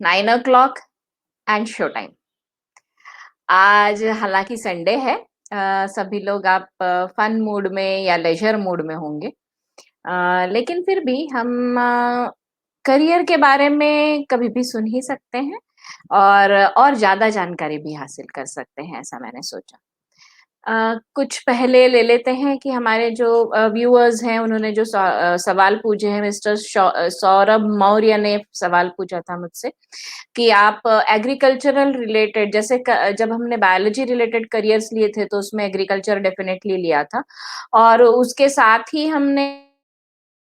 9 o'clock and show time. आज हालांकि Sunday है। सभी लोग आप फन मूड में या लेजर मूड में होंगे। लेकिन फिर भी हम करियर के बारे में कभी भी सुन ही सकते हैं और ज़्यादा जानकारी भी हासिल कर सकते हैं, ऐसा मैंने सोचा। कुछ पहले ले लेते हैं कि हमारे जो व्यूअर्स हैं उन्होंने जो सवाल पूछे हैं। मिस्टर सौरभ मौर्य ने सवाल पूछा था मुझसे कि आप एग्रीकल्चरल रिलेटेड जैसे जब हमने बायोलॉजी रिलेटेड करियर्स लिए थे तो उसमें एग्रीकल्चर डेफिनेटली लिया था और उसके साथ ही हमने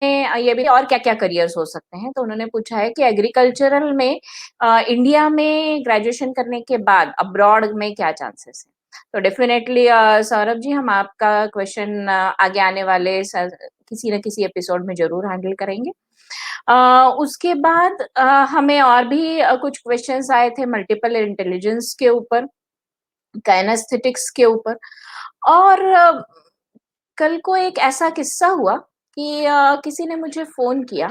ये भी और क्या-क्या करियर्स हो सकते हैं, तो उन्होंने पूछा है कि एग्रीकल्चरल में इंडिया में ग्रेजुएशन करने के बाद अब्रॉड में क्या चांसेस हैं? तो डेफिनेटली सौरभ जी हम आपका क्वेश्चन आगे आने वाले किसी न किसी एपिसोड में ज़रूर हैंडल करेंगे। अ, उसके बाद हमें और भी कुछ क्वेश्चन्स आए थे मल्टीपल इंटेलिजेंस के ऊपर, काइनेस्थेटिक्स के ऊपर और कल को एक ऐसा किस्सा हुआ कि किसी ने मुझे फ़ोन किया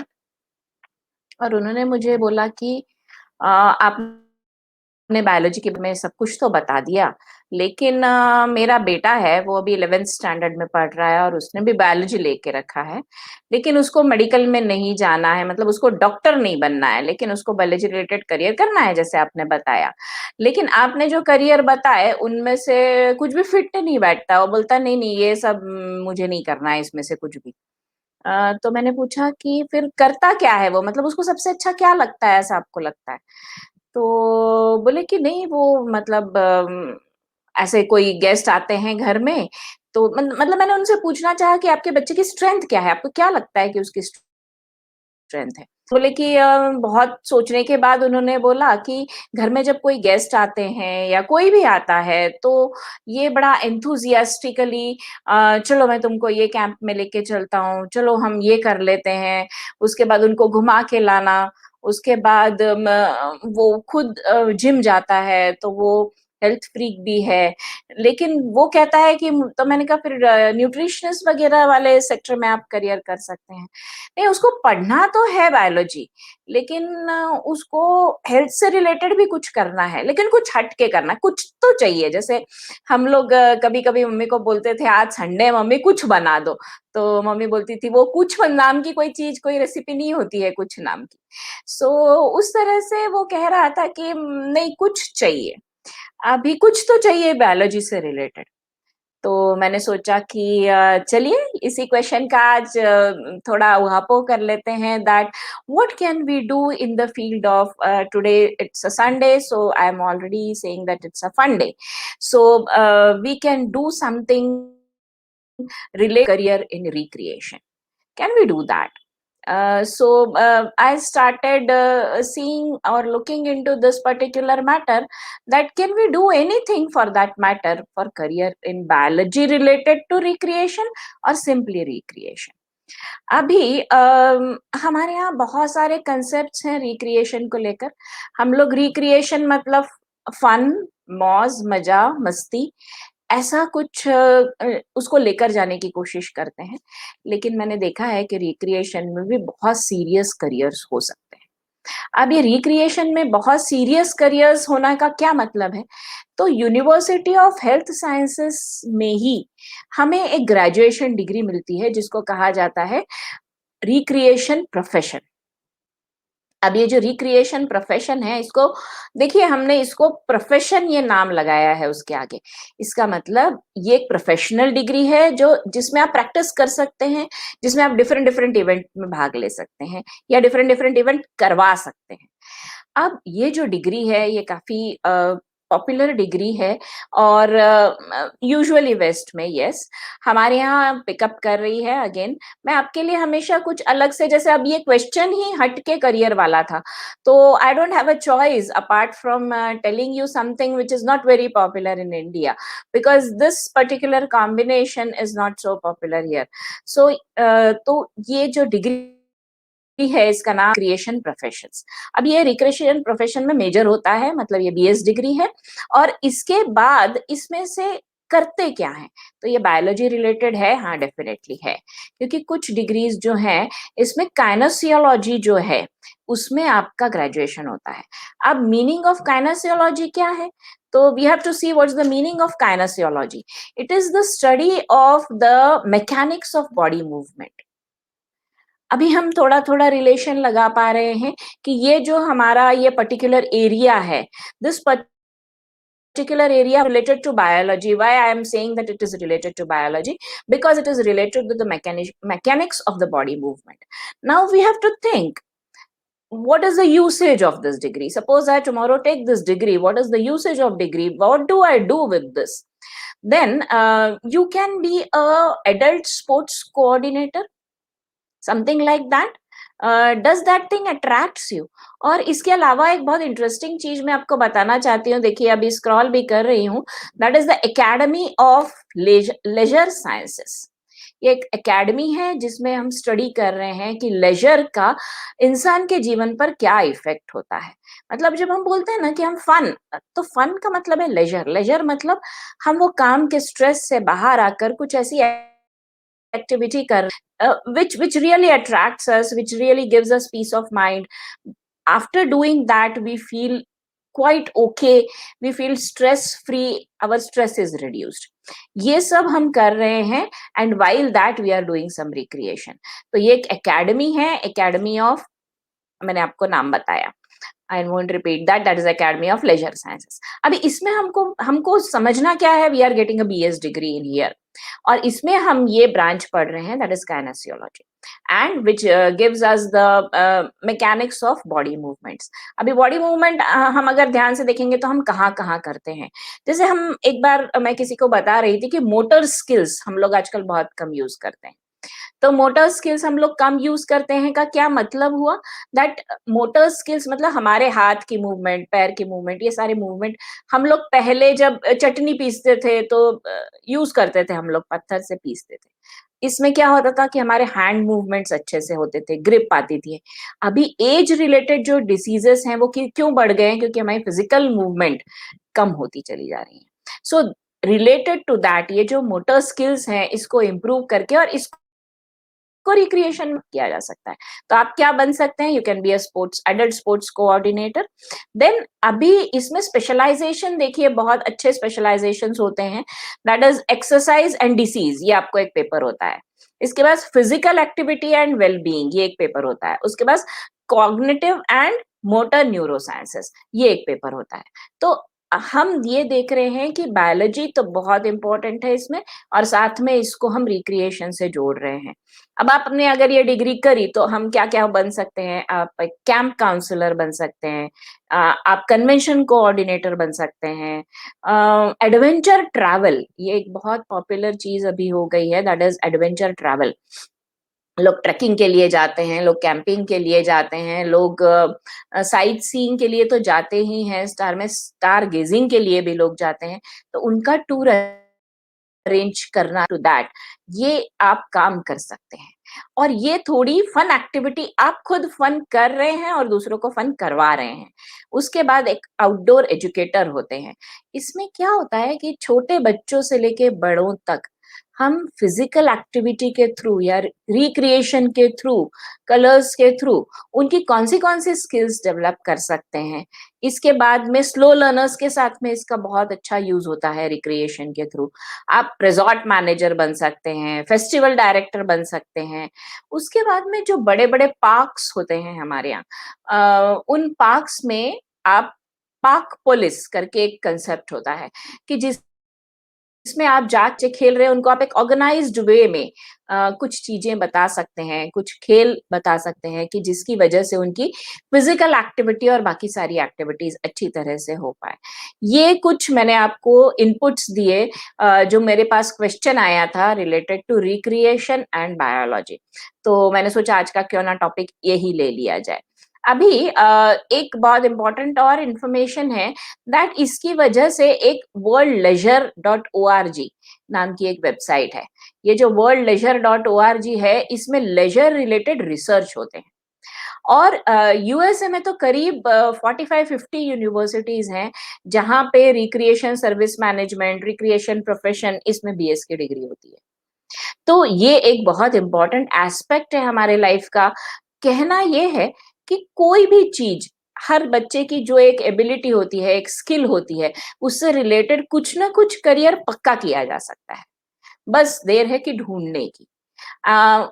और उन्होंने मुझे बोला कि आपने बायोलॉजी के में सब कुछ तो बता दिया, लेकिन मेरा बेटा है, वो अभी 11th स्टैंडर्ड में पढ़ रहा है और उसने भी बायोलॉजी लेके रखा है, लेकिन उसको मेडिकल में नहीं जाना है, मतलब उसको डॉक्टर नहीं बनना है, लेकिन उसको बायोलॉजी रिलेटेड करियर करना है, जैसे आपने बताया। लेकिन आपने जो करियर बताए, उनमें से कुछ भी फिट नहीं बैठता। वो बोलता है, "नहीं, नहीं, ये सब मुझे नहीं करना है इसमें से कुछ भी।" तो मैंने पूछा कि फिर करता क्या है वो? मतलब उसको सबसे अच्छा क्या लगता है, ऐसा आपको लगता है? तो बोले कि नहीं वो मतलब ऐसे कोई गेस्ट आते हैं घर में, तो मतलब मैंने उनसे पूछना चाहा कि आपके बच्चे की स्ट्रेंथ क्या है? आपको क्या लगता है कि उसकी स्ट्रेंथ है? बोले कि बहुत सोचने के बाद उन्होंने बोला कि घर में जब कोई गेस्ट आते हैं या कोई भी आता है, तो ये बड़ा एंथुसियास्टिकली चलो मैं तुमको ये कैंप में लेके चलता हूँ, चलो हम ये कर लेते हैं। उसके बाद उनको घुमा के लाना, उसके बाद वो खुद जिम जाता है, तो वो हेल्थ फ्रीक भी है। लेकिन वो कहता है कि तो मैंने कहा फिर न्यूट्रिशनिस्ट वगैरह वाले सेक्टर में आप करियर कर सकते हैं। नहीं, उसको पढ़ना तो है बायोलॉजी, लेकिन उसको हेल्थ से रिलेटेड भी कुछ करना है, लेकिन कुछ हट के करना है, कुछ तो चाहिए। जैसे हम लोग कभी-कभी मम्मी को बोलते थे, "आज संडे है मम्मी कुछ बना दो।" तो मम्मी बोलती थी, "वो कुछ नाम की कोई चीज़, कोई रेसिपी नहीं होती है कुछ नाम की।" सो उस तरह से वो कह रहा था कि नहीं कुछ चाहिए, अभी कुछ तो चाहिए बायोलॉजी से रिलेटेड। तो मैंने सोचा कि चलिए इसी क्वेश्चन का आज थोड़ा उहापोह कर लेते हैं that what can we do in the field of today it's a Sunday so I am already saying that it's a fun day so we can do something relate career in recreation can we do that I started seeing or looking into this particular matter that can we do anything for that matter for career in biology related to recreation or simply recreation अभी हमारे यहाँ बहुत सारे concepts हैं recreation को लेकर हम लोग रिक्रिएशन मतलब फन मौज मजा मस्ती ऐसा कुछ उसको लेकर जाने की कोशिश करते हैं लेकिन मैंने देखा है कि रिक्रिएशन में भी बहुत सीरियस करियर्स हो सकते हैं अब ये रिक्रिएशन में बहुत सीरियस करियर्स होना का क्या मतलब है तो यूनिवर्सिटी ऑफ हेल्थ साइंसेस में ही हमें एक ग्रेजुएशन डिग्री मिलती है जिसको कहा जाता है रिक्रिएशन प्रोफेशन अब ये जो रिक्रिएशन प्रोफेशन है इसको देखिए हमने इसको प्रोफेशन ये नाम लगाया है उसके आगे इसका मतलब ये एक प्रोफेशनल डिग्री है जो जिसमें आप प्रैक्टिस कर सकते हैं जिसमें आप डिफरेंट डिफरेंट इवेंट में भाग ले सकते हैं या डिफरेंट डिफरेंट इवेंट करवा सकते हैं अब ये जो डिग्री है ये काफ़ी पॉपुलर डिग्री है और यूजुअली वेस्ट में यस हमारे यहाँ पिकअप कर रही है अगेन मैं आपके लिए हमेशा कुछ अलग से जैसे अब ये क्वेश्चन ही हट के करियर वाला था तो I don't have a choice apart from telling you something which is not very popular in India because this particular combination is not so popular here so तो ये जो डिग्री है इसका नाम क्रिएशन प्रोफेशंस अब ये रिक्रिएशन प्रोफेशन में major होता है मतलब ये बीएस डिग्री है और इसके बाद इसमें से करते क्या हैं? तो ये बायोलॉजी रिलेटेड है? हाँ, डेफ़िनेटली है। क्योंकि कुछ डिग्रीज़ जो हैं, इसमें काइनेसियोलॉजी जो है, उसमें आपका ग्रेजुएशन होता है। अब मीनिंग ऑफ काइनेसियोलॉजी क्या है? तो we have to see what is the meaning of kinesiology. It is the study of the mechanics of body movement. अभी हम थोड़ा-थोड़ा रिलेशन लगा पा रहे हैं कि ये जो हमारा ये पर्टिकुलर एरिया है, this particular area related to biology. Why I am saying that it is related to biology? Because it is related to the mechanics of the body movement. Now we have to think, what is the usage of this degree? Suppose I tomorrow take this degree, what is the usage of degree? What do I do with this? Then you can be a adult sports coordinator, something like that. Does that thing attracts you? और इसके अलावा एक बहुत interesting चीज मैं आपको बताना चाहती हूँ, देखिए अभी स्क्रॉल भी कर रही हूँ, that is the academy of leisure sciences. ये एक एकेडमी है जिसमें हम स्टडी कर रहे हैं कि लेजर का इंसान के जीवन पर क्या इफेक्ट होता है। मतलब जब हम बोलते हैं ना कि हम फन, तो फन का मतलब है लेजर। लेजर मतलब हम वो काम के स्ट्रेस से बाहर आकर कुछ ऐसी activity which really attracts us, which really gives us peace of mind. After doing that, we feel quite okay, we feel stress free, our stress is reduced. ये सब हम कर रहे हैं, and while that we are doing some recreation. तो ये एक academy है, academy of, मैंने आपको नाम बताया, I won't repeat that. That is Academy of Leisure Sciences. अभी इसमें हमको हमको समझना क्या है? We are getting a BS degree in here. और इसमें हम ये ब्रांच पढ़ रहे हैं, that is kinesiology, and which gives us the mechanics of body movements. अभी body movement हम अगर ध्यान से देखेंगे तो हम कहाँ कहाँ करते हैं। जैसे हम एक बार मैं किसी को बता रही थी कि मोटर स्किल्स हम लोग आजकल बहुत कम यूज करते हैं। तो मोटर स्किल्स हम लोग कम यूज करते हैं का क्या मतलब हुआ? दैट मोटर स्किल्स मतलब हमारे हाथ की मूवमेंट, पैर की मूवमेंट, ये सारे मूवमेंट हम लोग पहले जब चटनी पीसते थे तो यूज करते थे, हम लोग पत्थर से पीसते थे। इसमें क्या होता था कि हमारे हैंड मूवमेंट्स अच्छे से होते थे, ग्रिप आती थी। अभी एज रिलेटेड जो डिसीजेस हैं वो क्यों बढ़ गए हैं? क्योंकि हमारी फिजिकल मूवमेंट कम होती चली जा रही है। सो रिलेटेड टू दैट ये जो मोटर स्किल्स हैं इसको इम्प्रूव करके और इसको को रिक्रिएशन किया जा सकता है। तो आप क्या बन सकते हैं? You can be a sports adult sports coordinator. Then अभी इसमें स्पेशलाइजेशन देखिए, बहुत अच्छे स्पेशलाइजेशन होते हैं, that is exercise and disease, ये आपको एक पेपर होता है। इसके बाद फिजिकल एक्टिविटी एंड वेलबींग, ये एक पेपर होता है। उसके बाद कॉग्निटिव एंड मोटर न्यूरोसाइंसेस, ये एक पेपर होता है। तो हम ये देख रहे हैं कि बायोलॉजी तो बहुत इंपॉर्टेंट है इसमें, और साथ में इसको हम रिक्रिएशन से जोड़ रहे हैं। अब आपने अगर ये डिग्री करी तो हम क्या-क्या बन सकते हैं? आप एक कैंप काउंसलर बन सकते हैं, आप कन्वेंशन कोऑर्डिनेटर बन सकते हैं, एडवेंचर ट्रैवल, ये एक बहुत पॉपुलर चीज़ अभी हो गई है, दैट इज़ एडवेंचर ट्रैवल। लोग ट्रेकिंग के लिए जाते हैं, लोग कैंपिंग के लिए जाते हैं, लोग साइट सीइंग के लिए तो जाते ही हैं, स्टार गेजिंग के लिए भी लोग जाते हैं। तो उनका टूर अरेंज करना टू दैट, ये आप काम कर सकते हैं। और ये थोड़ी फन एक्टिविटी, आप खुद फन कर रहे हैं और दूसरों को फन करवा रहे हैं। उसके बाद एक आउटडोर एजुकेटर होते हैं। इसमें क्या होता है कि छोटे बच्चों से लेके बड़ों तक हम फिजिकल एक्टिविटी के थ्रू या रिक्रिएशन के थ्रू, कलर्स के थ्रू उनकी कौन सी स्किल्स डेवलप कर सकते हैं। इसके बाद में स्लो लर्नर्स के साथ में इसका बहुत अच्छा यूज होता है रिक्रिएशन के थ्रू। आप रिजॉर्ट मैनेजर बन सकते हैं, फेस्टिवल डायरेक्टर बन सकते हैं। उसके बाद में जो बड़े-बड़े पार्क्स होते हैं हमारे यहाँ, उन पार्क्स में आप पार्क पुलिस करके एक कंसेप्ट होता है कि जिसमें आप जाके खेल रहे हैं, उनको आप एक ऑर्गेनाइज्ड वे में कुछ चीजें बता सकते हैं, कुछ खेल बता सकते हैं कि जिसकी वजह से उनकी फिजिकल एक्टिविटी और बाकी सारी एक्टिविटीज अच्छी तरह से हो पाए। ये कुछ मैंने आपको इनपुट्स दिए जो मेरे पास क्वेश्चन आया था related to recreation and biology. तो मैंने सोचा आज का क्यों ना टॉपिक यही ले लिया जाए। अभी एक बहुत इम्पोर्टेंट और इन्फॉर्मेशन है दैट इसकी वजह से एक worldleisure.org नाम की एक वेबसाइट है। ये जो worldleisure.org है, इसमें लेजर रिलेटेड रिसर्च होते हैं। और यूएसए में तो करीब 45-50 यूनिवर्सिटीज हैं जहाँ पे recreation service management, recreation profession, इसमें बीएस की डिग्री होती है। तो ये एक बहुत इम्पोर्टेंट एस्पेक्ट है हमारे लाइफ का। कहना ये है कि कोई भी चीज, हर बच्चे की जो एक एबिलिटी होती है, एक स्किल होती है, उससे रिलेटेड कुछ ना कुछ करियर पक्का किया जा सकता है। बस देर है कि ढूंढने की।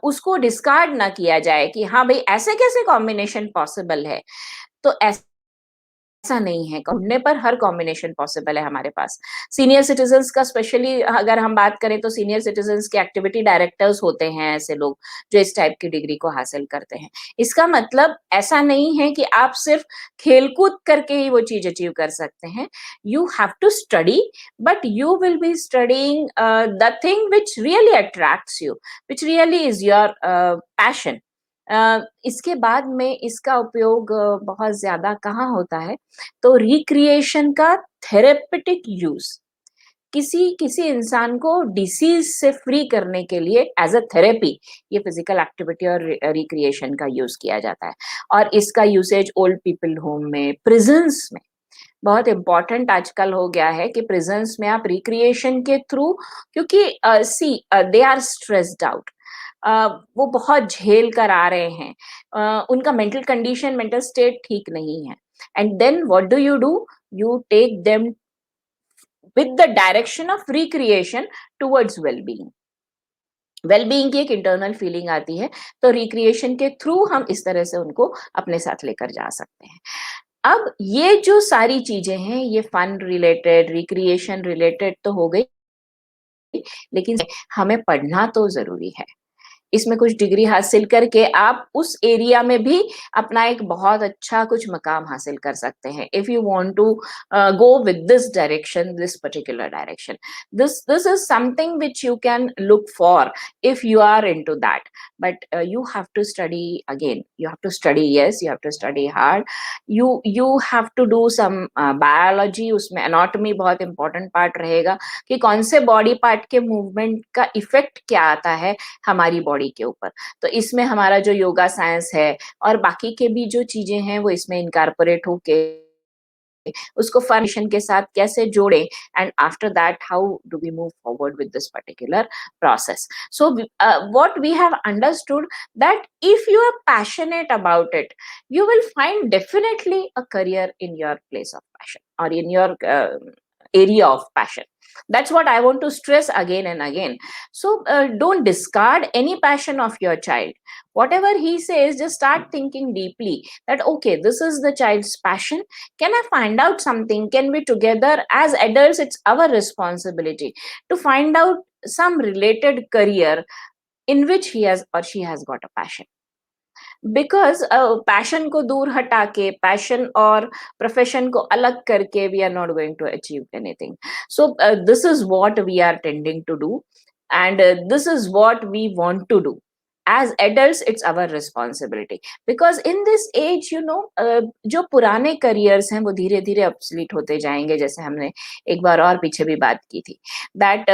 उसको डिस्कार्ड ना किया जाए कि हाँ भाई ऐसे कैसे कॉम्बिनेशन पॉसिबल है। तो ऐसा नहीं है, ढूंढने पर हर कॉम्बिनेशन पॉसिबल है हमारे पास। सीनियर सिटीजन्स का स्पेशली अगर हम बात करें तो सीनियर सिटीजन्स के एक्टिविटी डायरेक्टर्स होते हैं ऐसे लोग जो इस टाइप की डिग्री को हासिल करते हैं। इसका मतलब ऐसा नहीं है कि आप सिर्फ खेलकूद करके ही वो चीज अचीव कर सकते हैं। You have to study, but you will be studying the thing which really attracts you, which really is your passion. इसके बाद में इसका उपयोग बहुत ज्यादा कहाँ होता है, तो रिक्रिएशन का थेरेपेटिक यूज, किसी किसी इंसान को डिसीज से फ्री करने के लिए एज अ थेरेपी ये फिजिकल एक्टिविटी और रिक्रिएशन का यूज किया जाता है। और इसका यूसेज ओल्ड पीपल होम में, प्रिजन्स में बहुत इंपॉर्टेंट आजकल हो गया है कि प्रिजन्स में आप रिक्रिएशन के थ्रू, क्योंकि सी दे आर स्ट्रेस्ड आउट, वो बहुत झेल कर आ रहे हैं, उनका मेंटल कंडीशन, मेंटल स्टेट ठीक नहीं है। And then what do, you take them with the direction of recreation towards wellbeing. Wellbeing की एक इंटरनल फीलिंग आती है, तो रिक्रिएशन के थ्रू हम इस तरह से उनको अपने साथ लेकर जा सकते हैं। अब ये जो सारी चीजें हैं, ये फन रिलेटेड, रिक्रिएशन रिलेटेड तो हो गई, लेकिन हमें पढ़ना तो जरूरी है। इसमें कुछ डिग्री हासिल करके आप उस एरिया में भी अपना एक बहुत अच्छा कुछ मकाम हासिल कर सकते हैं। If you want to go with this direction, this particular direction, this is something which you can look for if you are into that. But you have to study again, you have to study, yes, you have to study hard, you have to do some biology, उसमें anatomy बहुत important part रहेगा कि कौन से body part के movement का effect क्या आता है हमारी बॉडी के ऊपर। तो इसमें हमारा जो योगा साइंस है और बाकी के भी जो चीजें हैं वो इसमें इनकारपोरेट होके उसको फॉर्मेशन के साथ कैसे जोड़ें, and after that how do we move forward with this particular process. So what we have understood, that if you are passionate about it, you will find definitely a career in your place of passion or in your area of passion. That's what I want to stress again and again. So don't discard any passion of your child. Whatever he says, just start thinking deeply that, okay, this is the child's passion. Can I find out something? Can we together, as adults, it's our responsibility to find out some related career in which he has or she has got a passion. Because passion को दूर हटा के, passion और profession को अलग करके, we are not going to achieve anything. So this is what we are tending to do, and this is what we want to do. As adults, it's our responsibility, because in this age, जो पुराने careers हैं वो धीरे धीरे obsolete होते जाएंगे, जैसे हमने एक बार और पीछे भी बात की थी, that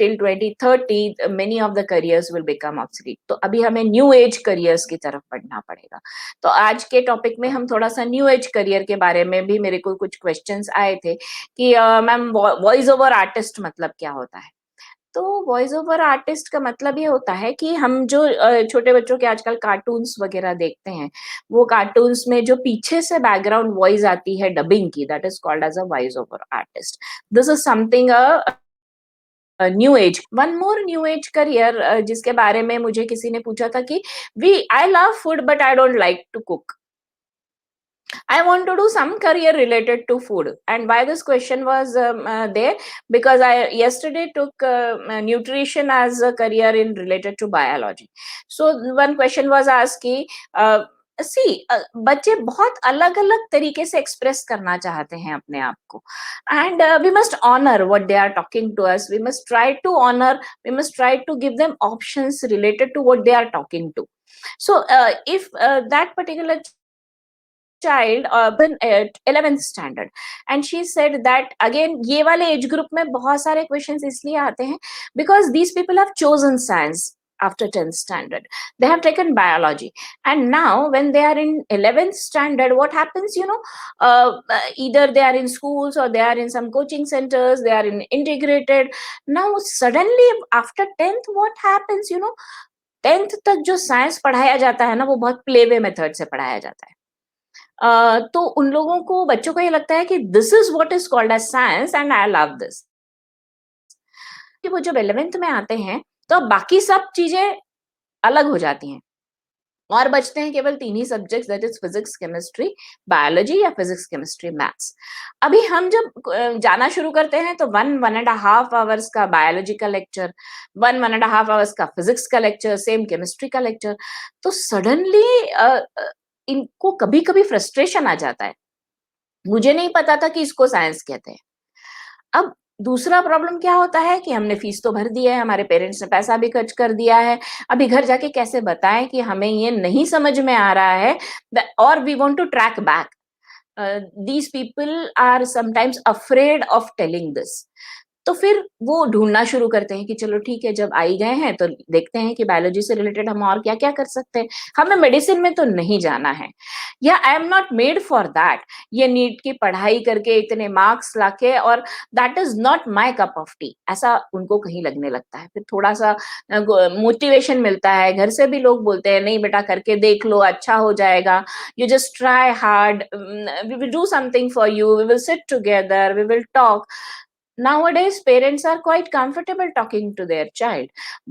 till 2030 many of the careers will become obsolete। तो अभी हमें न्यू एज करियर्स की तरफ बढ़ना पड़ेगा। तो आज के टॉपिक में हम थोड़ा सा न्यू एज करियर के बारे में भी, मेरे को कुछ क्वेश्चंस आए थे कि मैम वॉइस ओवर आर्टिस्ट मतलब क्या होता है। तो वॉइस ओवर आर्टिस्ट का मतलब ये होता है कि हम जो छोटे बच्चों के आजकल कार्टून्स वगैरह देखते हैं, वो कार्टून्स में जो पीछे से बैकग्राउंड वॉइस आती है डबिंग की, that is called as a voice over artist. This is something new age, one more new age career जिसके बारे में मुझे किसी ने पूछा था कि we I love food but I don't like to cook. I want to do some career related to food. And why this question was there? Because I yesterday took nutrition as a career in related to biology. So one question was asked कि बच्चे बहुत अलग अलग तरीके से express करना चाहते हैं अपने आप को, and we must honour what they are talking to us, we must try to honour, we must try to give them options related to what they are talking to. So if that particular child in 11th standard, and she said that again ये वाले age group में बहुत सारे questions इसलिए आते हैं because these people have chosen science, after 10th standard. They have taken biology, and now when they are in 11th standard, what happens, either they are in schools or they are in some coaching centers, they are in integrated. Now suddenly after 10th, what happens, 10th तक जो science पढ़ाया जाता है ना, वो बहुत play way method से पढ़ाया जाता है। तो उन लोगों को, बच्चों को ये लगता है कि this is what is called as science and I love this. कि वो जब 11th में आते हैं, तो अब बाकी सब चीजें अलग हो जाती हैं और बचते हैं केवल 3 ही subjects, that is physics, chemistry, biology, या फिजिक्स, केमिस्ट्री, मैथ्स। अभी हम जब जाना शुरू करते हैं तो 1.5 आवर्स का बायोलॉजी का लेक्चर, 1.5 आवर्स का फिजिक्स का लेक्चर, सेम केमिस्ट्री का लेक्चर। तो सडनली इनको कभी कभी फ्रस्ट्रेशन आ जाता है, मुझे नहीं पता था कि इसको साइंस कहते हैं। अब दूसरा प्रॉब्लम क्या होता है कि हमने फीस तो भर दी है, हमारे पेरेंट्स ने पैसा भी खर्च कर दिया है, अभी घर जाके कैसे बताएं कि हमें ये नहीं समझ में आ रहा है, और we want to track back. these people are sometimes afraid of telling this। तो फिर वो ढूंढना शुरू करते हैं कि चलो ठीक है, जब आई गए हैं तो देखते हैं कि बायोलॉजी से रिलेटेड हम और क्या क्या कर सकते हैं, हमें मेडिसिन में तो नहीं जाना है, या I am not made for that, ये नीट की पढ़ाई करके इतने मार्क्स लाके, और that is not my cup of T, ऐसा उनको कहीं लगने लगता है। फिर थोड़ा सा मोटिवेशन मिलता है, घर से भी लोग बोलते हैं नहीं बेटा करके देख लो, अच्छा हो जाएगा, you just try hard, we will do something for you, we will sit together, we will talk। Nowadays parents are quite comfortable talking to their child,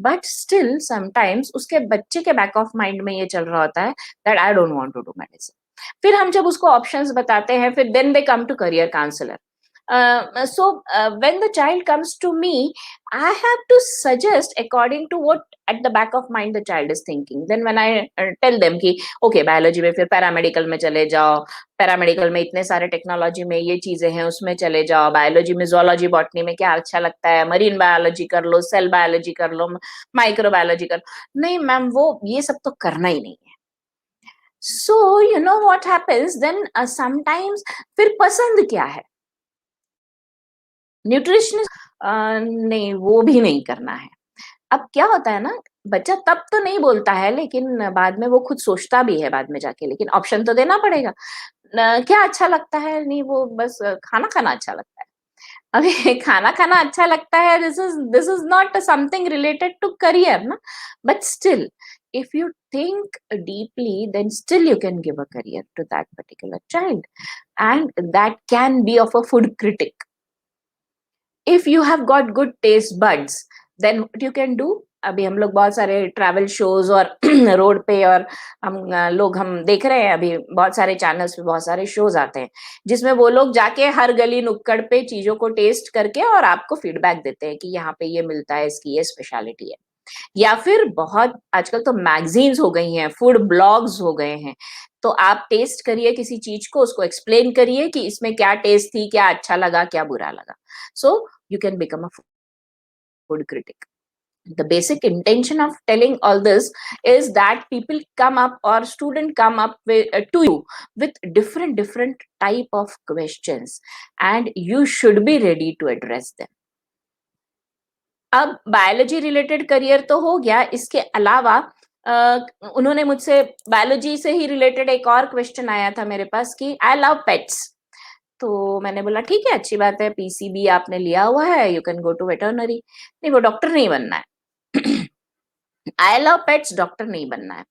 but still sometimes उसके बच्चे के back of mind में ये चल रहा होता है that I don't want to do medicine। फिर हम जब उसको options बताते हैं, फिर then they come to career counselor। When the child comes to me, I have to suggest according to what at the back of mind the child is thinking। Then when I tell them कि okay biology में फिर paramedical में चले जाओ, paramedical में इतने सारे technology में ये चीजें हैं उसमें चले जाओ, बायोलॉजी में zoology बॉटनी में क्या अच्छा लगता है, मरीन बायोलॉजी कर लो, सेल बायोलॉजी कर लो, माइक्रो बायोलॉजी कर लो। नहीं मैम, वो ये सब तो करना ही नहीं है। So you know what happens then, sometimes फिर पसंद क्या है, न्यूट्रिशनिस्ट नहीं, वो भी नहीं करना है। अब क्या होता है ना, बच्चा तब तो नहीं बोलता है, लेकिन बाद में वो खुद सोचता भी है बाद में जाके, लेकिन ऑप्शन तो देना पड़ेगा। क्या अच्छा लगता है, नहीं वो बस खाना खाना अच्छा लगता है। अभी खाना खाना अच्छा लगता है, this is not something related to career ना, but still if you think deeply, then still you can give a career to that particular child, and that can be of a food critic। if you have got good taste buds, then what you can do, अभी हम लोग बहुत सारे travel shows और road पे, और हम देख रहे हैं अभी बहुत सारे चैनल्स पे बहुत सारे शोज आते हैं जिसमें वो लोग जाके हर गली नुक्कड़ पे चीजों को टेस्ट करके और आपको फीडबैक देते हैं कि यहाँ पे ये मिलता है, इसकी ये स्पेशलिटी है। या फिर बहुत आजकल तो मैगजीन्स हो गई हैं, फूड ब्लॉग्स हो गए हैं, तो आप टेस्ट करिए किसी चीज को, उसको एक्सप्लेन करिए कि इसमें क्या टेस्ट थी, क्या अच्छा लगा, क्या बुरा लगा। So you can become a food critic। The basic intention of telling all this is that people come up, or student come up with, to you with different type of questions, and you should be ready to address them। अब biology related career तो हो गया, इसके अलावा उन्होंने मुझसे biology से ही related एक और क्वेश्चन आया था मेरे पास कि आई लव पेट्स। तो मैंने बोला ठीक है, अच्छी बात है, पीसीबी आपने लिया हुआ है, you can go to veterinary. नहीं, वो डॉक्टर नहीं बनना है। आई लव पेट्स, डॉक्टर नहीं बनना है।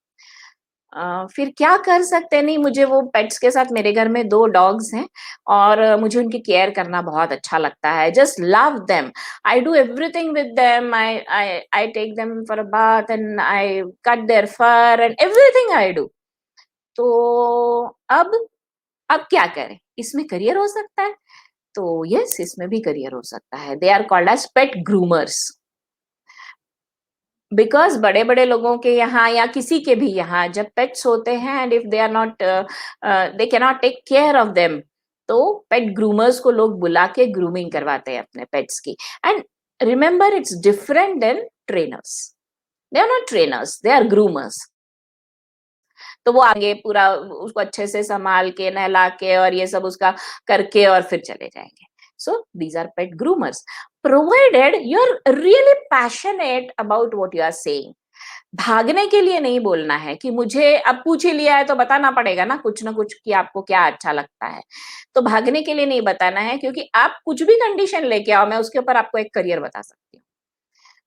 फिर क्या कर सकते हैं, नहीं मुझे वो पेट्स के साथ, मेरे घर में 2 डॉग्स हैं और मुझे उनकी केयर करना बहुत अच्छा लगता है, just love them, I do everything with them, I take them for a bath and I cut their fur and everything I do. तो अब अब क्या करें, इसमें करियर हो सकता है? तो यस, इसमें भी करियर हो सकता है। They are called as pet groomers. Because बड़े बड़े लोगों के यहाँ या किसी के भी यहाँ जब पेट्स होते हैं, and if they are not, they can not take care of them, तो पेट ग्रूमर्स को लोग बुला के ग्रूमिंग करवाते हैं अपने पेट्स की। And remember, it's different than trainers. They are not trainers, they are groomers. तो वो आगे पूरा उसको अच्छे से संभाल के, नहला के और ये सब उसका करके और फिर चले जाएंगे। So these are pet groomers, provided you're really passionate about what you are saying। भागने के लिए नहीं बोलना है कि मुझे अब पूछ ही लिया है तो बताना पड़ेगा ना कुछ ना कुछ कि आपको क्या अच्छा लगता है। तो भागने के लिए नहीं बताना है क्योंकि आप कुछ भी कंडीशन लेके आओ, मैं उसके ऊपर आपको एक करियर बता सकती हूँ।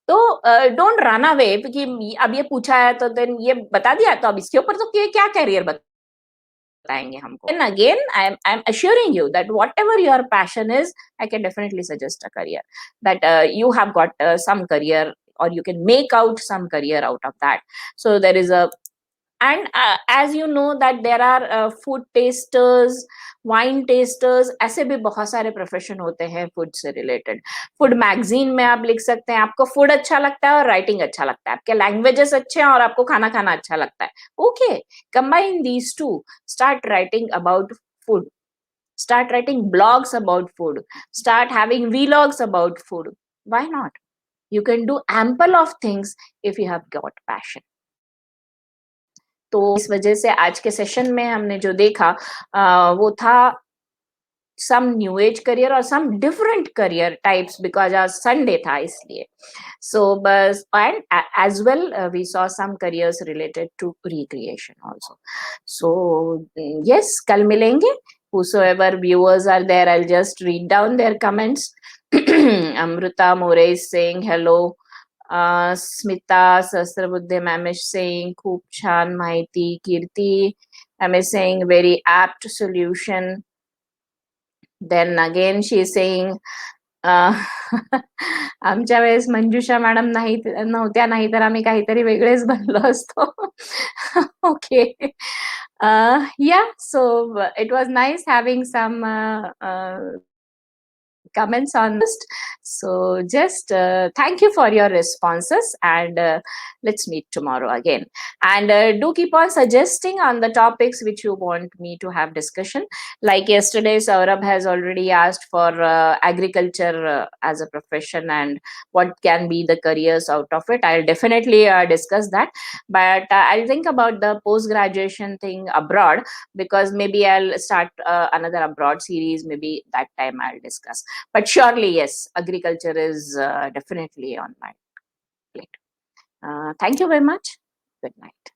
तो डोंट रन अवे कि अब ये पूछा है तो देन ये बता दिया तो अब इसके ऊपर तो क्या करियर बताएँगे हमको। Then again, I'm assuring you that whatever your passion is, I can definitely suggest a career. That you have got some career or you can make out some career out of that. So there is a and as you know that there are food tasters, wine testers, ऐसे भी बहुत सारे profession होते हैं food से related. Food magazine में आप लिख सकते हैं, आपको फूड अच्छा लगता है और राइटिंग अच्छा लगता है, आपके लैंग्वेजेस अच्छे हैं और आपको खाना खाना अच्छा लगता है। Okay, combine these two, start writing about food, start writing blogs about food, start having vlogs about food. Why not? You can do ample of things if you have got passion. तो इस वजह से आज के session में हमने जो देखा वो था some new age career or some different career types because आज Sunday था इसलिए. So बस and as well we saw some careers related to recreation also. So yes, कल मिलेंगे. Whosoever viewers are there, I'll just read down their comments. Amruta More is saying hello. Smita Sasrabuddhe ma'am is saying खूप छान माहिती. Kirti ma'am is saying very apt solution. Then again she is saying आमच्या वेळेस मंजुषा madam नाही नव्हत्या, नाही तर आम्ही काहीतरी वेगळेच बनलो असतो. Okay. Yeah, so it was nice having some comments on this. So just thank you for your responses and let's meet tomorrow again. And do keep on suggesting on the topics which you want me to have discussion. Like yesterday, Saurabh has already asked for agriculture as a profession and what can be the careers out of it. I'll definitely discuss that. But I'll think about the post-graduation thing abroad because maybe I'll start another abroad series. Maybe that time I'll discuss. But surely, yes, agriculture is definitely on my plate. Thank you very much. Good night.